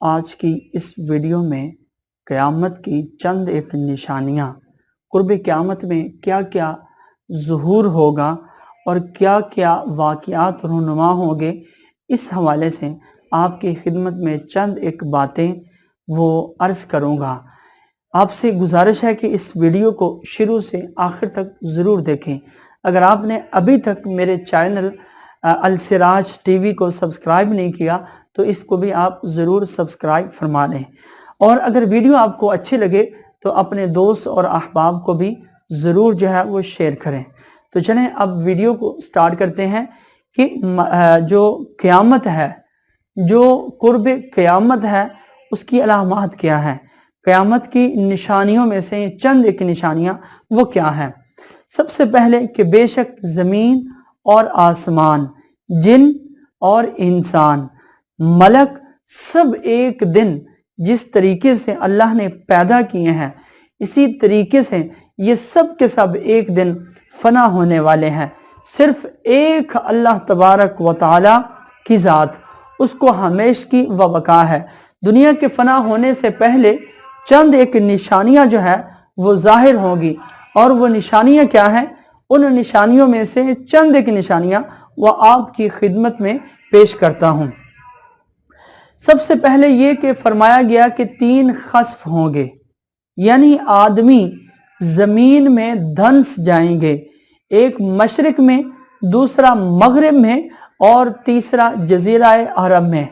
آج کی اس ویڈیو میں قیامت کی چند ایک نشانیاں، قرب قیامت میں کیا کیا ظہور ہوگا اور کیا کیا واقعات رونما ہوں گے، اس حوالے سے آپ کی خدمت میں چند ایک باتیں وہ عرض کروں گا۔ آپ سے گزارش ہے کہ اس ویڈیو کو شروع سے آخر تک ضرور دیکھیں۔ اگر آپ نے ابھی تک میرے چینل السراج ٹی وی کو سبسکرائب نہیں کیا تو اس کو بھی آپ ضرور سبسکرائب فرما لیں، اور اگر ویڈیو آپ کو اچھے لگے تو اپنے دوست اور احباب کو بھی ضرور وہ شیئر کریں۔ تو چلیں اب ویڈیو کو سٹارٹ کرتے ہیں کہ جو قیامت ہے، جو قرب قیامت ہے، اس کی علامات کیا ہیں، قیامت کی نشانیوں میں سے چند ایک نشانیاں وہ کیا ہیں۔ سب سے پہلے کہ بے شک زمین اور آسمان، جن اور انسان، ملک، سب ایک دن جس طریقے سے اللہ نے پیدا کیے ہیں اسی طریقے سے یہ سب کے سب ایک دن فنا ہونے والے ہیں۔ صرف ایک اللہ تبارک و تعالی کی ذات، اس کو ہمیشہ کی وبقا ہے۔ دنیا کے فنا ہونے سے پہلے چند ایک نشانیاں وہ ظاہر ہوں گی، اور وہ نشانیاں کیا ہیں؟ ان نشانیوں میں سے چند ایک نشانیاں وہ آپ کی خدمت میں پیش کرتا ہوں۔ سب سے پہلے یہ کہ فرمایا گیا کہ 3 خسف ہوں گے، یعنی آدمی زمین میں دھنس جائیں گے، ایک مشرق میں، دوسرا مغرب میں، اور تیسرا جزیرہ عرب میں۔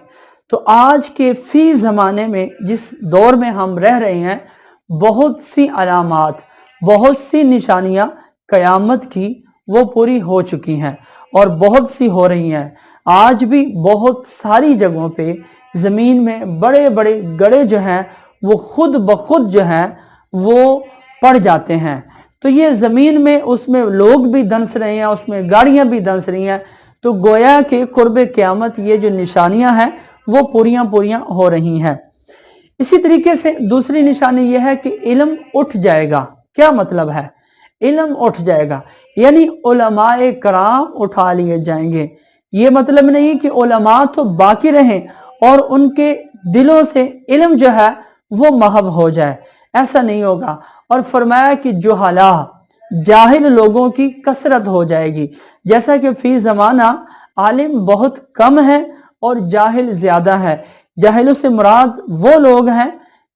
تو آج کے فی زمانے میں جس دور میں ہم رہ رہے ہیں، بہت سی علامات، بہت سی نشانیاں قیامت کی وہ پوری ہو چکی ہیں اور بہت سی ہو رہی ہیں۔ آج بھی بہت ساری جگہوں پہ زمین میں بڑے بڑے گڑھے وہ خود بخود وہ پڑ جاتے ہیں۔ تو یہ زمین میں اس میں لوگ بھی دھنس رہے ہیں، اس میں گاڑیاں بھی دھنس رہی ہیں۔ تو گویا کہ قرب قیامت یہ جو نشانیاں ہیں وہ پوریاں ہو رہی ہیں۔ اسی طریقے سے دوسری نشانی یہ ہے کہ علم اٹھ جائے گا۔ کیا مطلب ہے؟ علم اٹھ جائے گا، یعنی علماء کرام اٹھا لیے جائیں گے۔ یہ مطلب نہیں کہ علماء تو باقی رہیں اور ان کے دلوں سے علم وہ محو ہو جائے، ایسا نہیں ہوگا۔ اور فرمایا کہ جاہل لوگوں کی کثرت ہو جائے گی، جیسا کہ فی زمانہ عالم بہت کم ہے اور جاہل زیادہ ہے۔ جاہلوں سے مراد وہ لوگ ہیں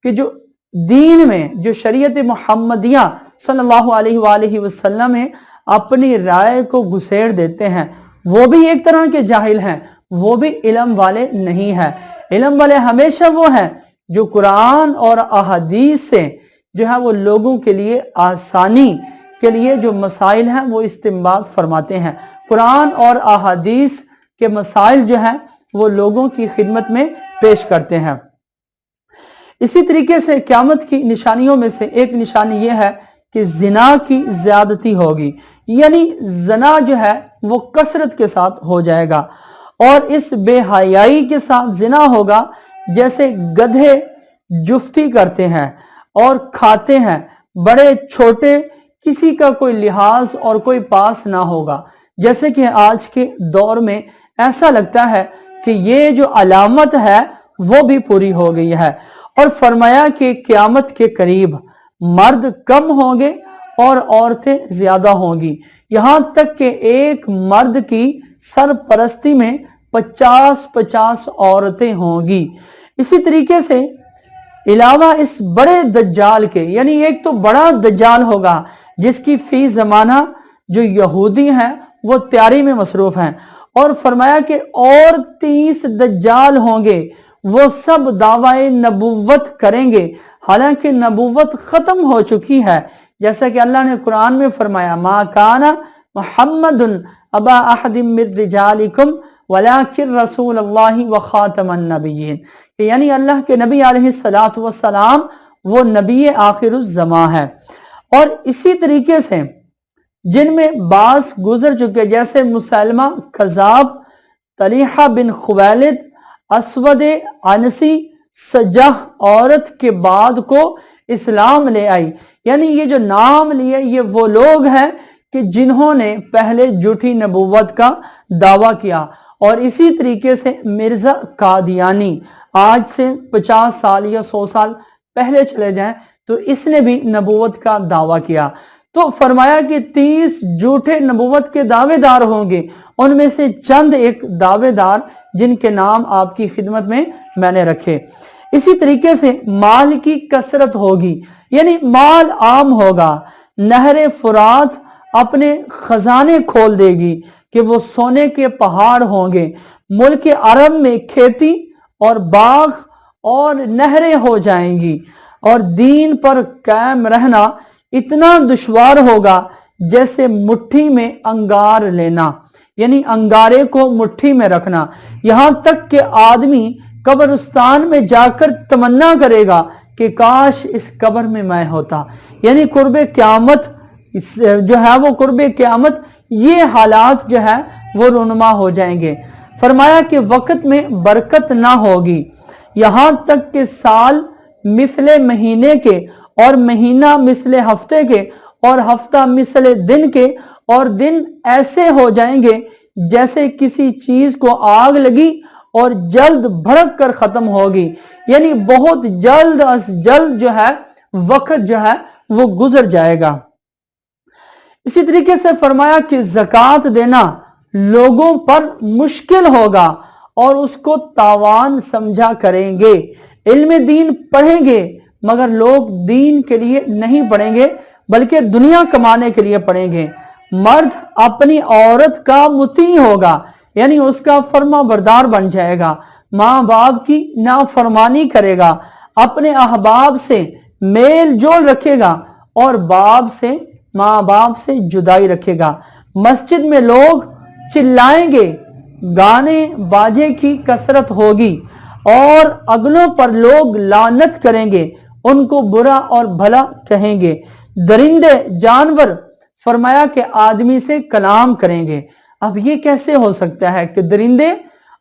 کہ جو دین میں، جو شریعت محمدیہ صلی اللہ علیہ وآلہ وسلم میں اپنی رائے کو گھسیڑ دیتے ہیں، وہ بھی ایک طرح کے جاہل ہیں، وہ بھی علم والے نہیں ہیں۔ علم والے ہمیشہ وہ ہیں جو قرآن اور احادیث سے وہ لوگوں کے لیے آسانی کے لیے جو مسائل ہیں وہ استنباط فرماتے ہیں۔ قرآن اور احادیث کے مسائل وہ لوگوں کی خدمت میں پیش کرتے ہیں۔ اسی طریقے سے قیامت کی نشانیوں میں سے ایک نشانی یہ ہے کہ زنا کی زیادتی ہوگی، یعنی زنا وہ کثرت کے ساتھ ہو جائے گا، اور اس بے حیائی کے ساتھ زنا ہوگا جیسے گدھے جفتی کرتے ہیں اور کھاتے ہیں، بڑے چھوٹے، کسی کا کوئی لحاظ اور کوئی پاس نہ ہوگا۔ جیسے کہ آج کے دور میں ایسا لگتا ہے کہ یہ جو علامت ہے وہ بھی پوری ہو گئی ہے۔ اور فرمایا کہ قیامت کے قریب مرد کم ہوں گے اور عورتیں زیادہ ہوں گی، یہاں تک کہ ایک مرد کی سرپرستی میں 50 عورتیں ہوں گی۔ اسی طریقے سے علاوہ اس بڑے دجال کے، یعنی ایک تو بڑا دجال ہوگا جس کی فی زمانہ جو یہودی ہیں وہ تیاری میں مصروف ہیں، اور فرمایا کہ اور 30 دجال ہوں گے، وہ سب دعوی نبوت کریں گے حالانکہ نبوت ختم ہو چکی ہے، جیسا کہ اللہ نے قرآن میں فرمایا ما کان محمد ابا احد من رجالکم ولکن رسول اللہ وخاتم النبیین، کہ یعنی اللہ کے نبی علیہ السلام وہ نبی آخر الزمان ہے۔ اور اسی طریقے سے جن میں بعض گزر چکے جیسے مسلمہ کذاب، طلیحہ بن خویلد، اسود عنسی، سجہ عورت کے بعد کو اسلام لے آئی، یعنی یہ جو نام لیے یہ وہ لوگ ہیں کہ جنہوں نے پہلے جھوٹی نبوت کا دعویٰ کیا۔ اور اسی طریقے سے مرزا قادیانی، آج سے 50 سال یا 100 سال پہلے چلے جائیں تو اس نے بھی نبوت کا دعویٰ کیا۔ تو فرمایا کہ 30 جھوٹے نبوت کے دعوے دار ہوں گے، ان میں سے چند ایک دعوے دار جن کے نام آپ کی خدمت میں نے رکھے۔ اسی طریقے سے مال کی کثرت ہوگی، یعنی مال عام ہوگا۔ نہر فرات اپنے خزانے کھول دے گی کہ وہ سونے کے پہاڑ ہوں گے۔ ملک عرب میں کھیتی اور باغ اور نہریں ہو جائیں گی، اور دین پر قائم رہنا اتنا دشوار ہوگا جیسے مٹھی میں انگار لینا، یعنی انگارے کو مٹھی میں رکھنا۔ یہاں تک کہ آدمی قبرستان میں جا کر تمنا کرے گا کہ کاش اس قبر میں ہوتا۔ یعنی قرب قیامت جو ہے وہ قرب قیامت یہ حالات جو ہے وہ رونما ہو جائیں گے۔ فرمایا کہ وقت میں برکت نہ ہوگی، یہاں تک کہ سال مثل مہینے کے، اور مہینہ مثل ہفتے کے، اور ہفتہ مثل دن کے، اور دن ایسے ہو جائیں گے جیسے کسی چیز کو آگ لگی اور جلد بھڑک کر ختم ہوگی، یعنی بہت جلد از جلد جو ہے وقت جو ہے وہ گزر جائے گا۔ اسی طریقے سے فرمایا کہ زکوٰۃ دینا لوگوں پر مشکل ہوگا اور اس کو تاوان سمجھا کریں گے۔ علم دین پڑھیں گے مگر لوگ دین کے لیے نہیں پڑھیں گے بلکہ دنیا کمانے کے لیے پڑھیں گے۔ مرد اپنی عورت کا مطیع ہوگا، یعنی اس کا فرما بردار بن جائے گا، ماں باپ کی نافرمانی کرے گا، اپنے احباب سے میل جول رکھے گا اور باپ سے ماں باپ سے جدائی رکھے گا۔ مسجد میں لوگ چلائیں گے، گانے باجے کی کثرت ہوگی اور اگلوں پر لوگ لعنت کریں گے، ان کو برا اور بھلا کہیں گے۔ درندے جانور فرمایا کہ آدمی سے کلام کریں گے۔ اب یہ کیسے ہو سکتا ہے کہ درندے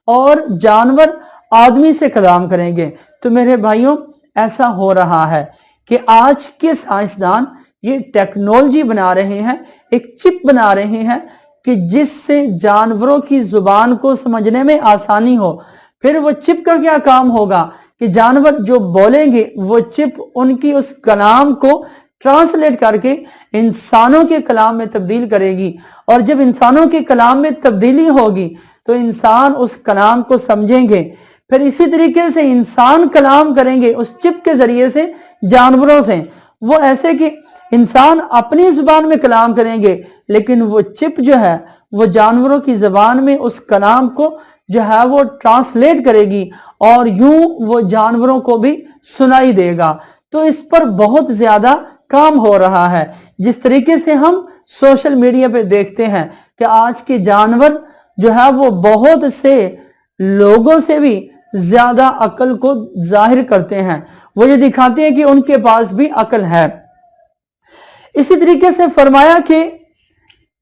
اور جانور آدمی سے کلام کریں گے؟ تو میرے بھائیوں ایسا ہو رہا ہے کہ آج کے سائنسدان یہ ٹیکنالوجی بنا رہے ہیں، ایک چپ بنا رہے ہیں کہ جس سے جانوروں کی زبان کو سمجھنے میں آسانی ہو۔ پھر وہ چپ کا کیا کام ہوگا کہ جانور جو بولیں گے وہ چپ ان کی اس کلام کو ٹرانسلیٹ کر کے انسانوں کے کلام میں تبدیل کرے گی، اور جب انسانوں کے کلام میں تبدیلی ہوگی تو انسان اس کلام کو سمجھیں گے۔ پھر اسی طریقے سے انسان کلام کریں گے اس چپ کے ذریعے سے جانوروں سے، وہ ایسے کہ انسان اپنی زبان میں کلام کریں گے لیکن وہ چپ جو ہے وہ جانوروں کی زبان میں اس کلام کو جو ہے وہ ٹرانسلیٹ کرے گی، اور یوں وہ جانوروں کو بھی سنائی دے گا۔ تو اس پر بہت زیادہ کام ہو رہا ہے۔ جس طریقے سے ہم سوشل میڈیا پہ دیکھتے ہیں کہ آج کے جانور جو ہے وہ بہت سے لوگوں سے بھی زیادہ عقل کو ظاہر کرتے ہیں، وہ یہ دکھاتے ہیں کہ ان کے پاس بھی عقل ہے۔ اسی طریقے سے فرمایا کہ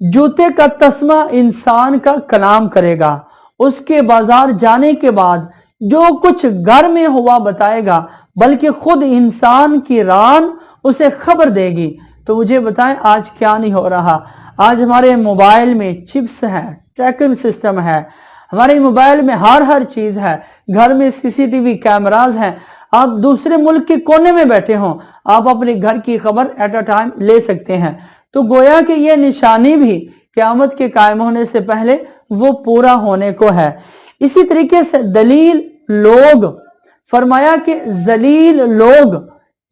جوتے کا تسمہ انسان کا کلام کرے گا، اس کے بازار جانے کے بعد جو کچھ گھر میں ہوا بتائے گا، بلکہ خود انسان کی ران اسے خبر دے گی۔ تو مجھے بتائیں آج کیا نہیں ہو رہا؟ آج ہمارے موبائل میں چپس ہے، ٹریکنگ سسٹم ہے، ہمارے موبائل میں ہر چیز ہے، گھر میں CCTV کیمراز ہیں۔ آپ دوسرے ملک کے کونے میں بیٹھے ہوں، آپ اپنے گھر کی خبر ایٹ اے ٹائم لے سکتے ہیں۔ تو گویا کہ یہ نشانی بھی قیامت کے قائم ہونے سے پہلے وہ پورا ہونے کو ہے۔ اسی طریقے سے دلیل لوگ، فرمایا کہ ذلیل لوگ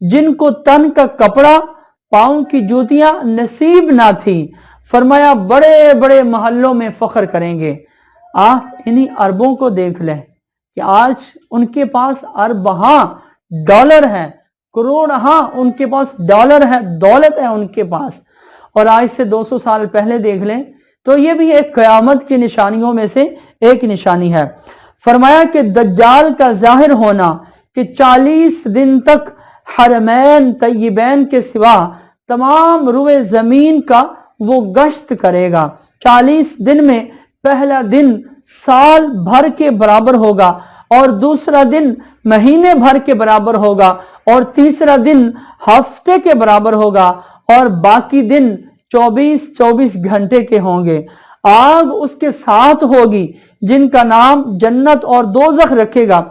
جن کو تن کا کپڑا پاؤں کی جوتیاں نصیب نہ تھی، فرمایا بڑے بڑے محلوں میں فخر کریں گے۔ انہی عربوں کو دیکھ لیں کہ آج ان کے پاس ارباں ڈالر ہے، کروڑ ان کے پاس ڈالر ہے، دولت ہے ان کے پاس، اور آج سے 200 سال پہلے دیکھ لیں تو یہ بھی ایک قیامت کی نشانیوں میں سے ایک نشانی ہے۔ فرمایا کہ دجال کا ظاہر ہونا، کہ 40 دن تک حرمین طیبین کے سوا تمام روئے زمین کا وہ گشت کرے گا۔ 40 دن میں پہلا دن سال بھر کے برابر ہوگا، اور دوسرا دن مہینے بھر کے برابر ہوگا، اور تیسرا دن ہفتے کے برابر ہوگا، اور باقی دن 24 گھنٹے کے ہوں گے۔ آگ اس کے ساتھ ہوگی جن کا نام جنت اور دوزخ رکھے گا۔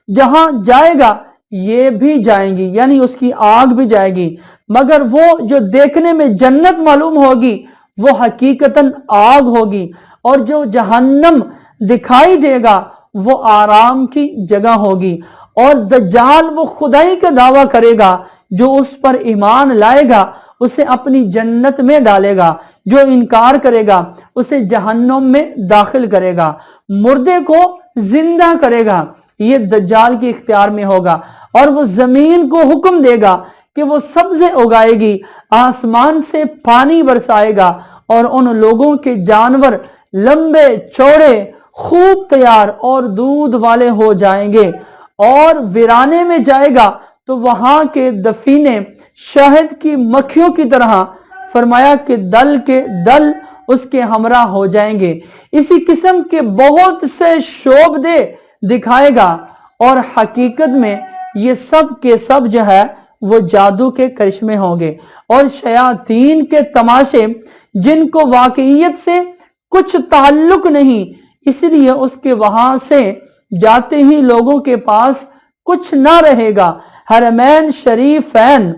جہاں جائے گا یہ بھی جائیں گی، یعنی اس کی آگ بھی جائے گی، مگر وہ جو دیکھنے میں جنت معلوم ہوگی وہ حقیقتاً آگ ہوگی، اور جو جہنم دکھائی دے گا وہ آرام کی جگہ ہوگی۔ اور دجال وہ خدائی کا دعویٰ کرے گا، جو اس پر ایمان لائے گا اسے اپنی جنت میں ڈالے گا، جو انکار کرے گا اسے جہنم میں داخل کرے گا، مردے کو زندہ کرے گا، یہ دجال کے اختیار میں ہوگا، اور وہ زمین کو حکم دے گا کہ وہ سبزے اگائے گی، آسمان سے پانی برسائے گا، اور ان لوگوں کے جانور لمبے چوڑے خوب تیار اور دودھ والے ہو جائیں گے، اور ویرانے میں جائے گا تو وہاں کے دفینے شہد کی مکھیوں کی طرح، فرمایا کہ دل کے دل اس کے ہمراہ ہو جائیں گے۔ اسی قسم کے بہت سے شعبدے دکھائے گا، اور حقیقت میں یہ سب کے سب جو ہے وہ جادو کے کرشمے ہوں گے اور شیاطین کے تماشے، جن کو واقعیت سے کچھ تعلق نہیں، اس لیے اس کے وہاں سے جاتے ہی لوگوں کے پاس کچھ نہ رہے گا۔ حرمین شریفین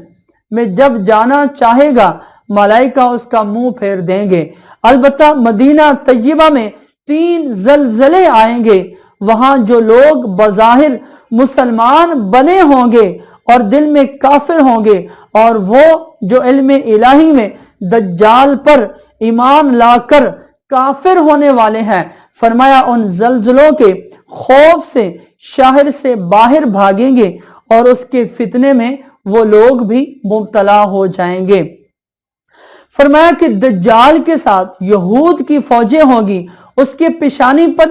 میں جب جانا چاہے گا ملائکہ اس کا منہ پھیر دیں گے۔ البتہ مدینہ طیبہ میں 3 زلزلے آئیں گے، وہاں جو لوگ بظاہر مسلمان بنے ہوں گے اور دل میں کافر ہوں گے، اور وہ جو علم الہی میں دجال پر ایمان لا کر کافر ہونے والے ہیں، فرمایا ان زلزلوں کے خوف سے شہر سے باہر بھاگیں گے، اور اس کے فتنے میں وہ لوگ بھی مبتلا ہو جائیں گے۔ فرمایا کہ دجال کے ساتھ یہود کی فوجیں ہوں گی، اس کے پیشانی پر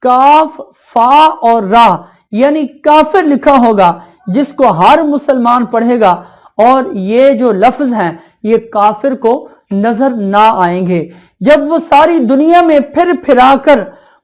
کاف فا اور را یعنی کافر لکھا ہوگا، جس کو ہر مسلمان پڑھے گا، اور یہ جو لفظ ہیں یہ کافر کو نظر نہ آئیں گے۔ جب وہ ساری دنیا میں پھر پھرا کر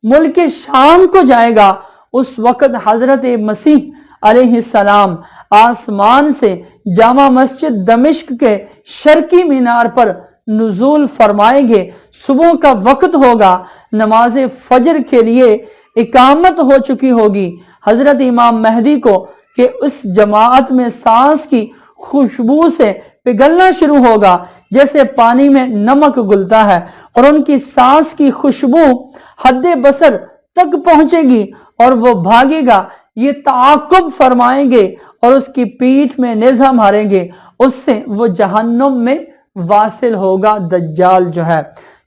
ملک شام کو جائے گا، اس وقت حضرت مسیح علیہ السلام آسمان سے جامع مسجد دمشق کے شرقی مینار پر نزول فرمائیں گے۔ صبح کا وقت ہوگا، نماز فجر کے لیے اقامت ہو چکی ہوگی۔ حضرت امام مہدی کو کہ اس جماعت میں سانس کی خوشبو سے پگھلنا شروع ہوگا جیسے پانی میں نمک گلتا ہے، اور ان کی سانس کی خوشبو حد بصر تک پہنچے گی اور وہ بھاگے گا۔ یہ تعاقب فرمائیں گے اور اس کی پیٹھ میں نیزہ ماریں گے، اس سے وہ جہنم میں واصل ہوگا دجال جو ہے۔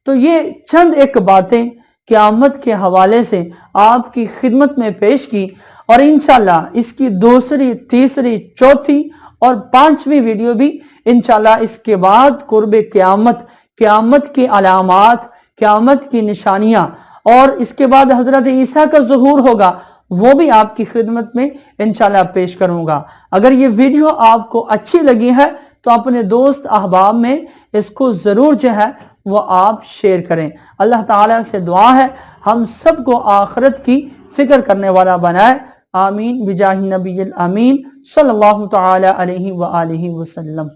تو یہ چند ایک باتیں قیامت کے حوالے سے آپ کی خدمت میں پیش کی، اور انشاءاللہ اس کی دوسری، تیسری، چوتھی اور 5ویں ویڈیو بھی انشاءاللہ اس کے بعد قرب قیامت، قیامت کی علامات، قیامت کی نشانیاں، اور اس کے بعد حضرت عیسیٰ کا ظہور ہوگا، وہ بھی آپ کی خدمت میں انشاءاللہ پیش کروں گا۔ اگر یہ ویڈیو آپ کو اچھی لگی ہے تو اپنے دوست احباب میں اس کو ضرور جو ہے وہ آپ شیئر کریں۔ اللہ تعالیٰ سے دعا ہے ہم سب کو آخرت کی فکر کرنے والا بنائے، آمین بجاہ نبی الامین صلی اللہ تعالی علیہ وآلہ وسلم۔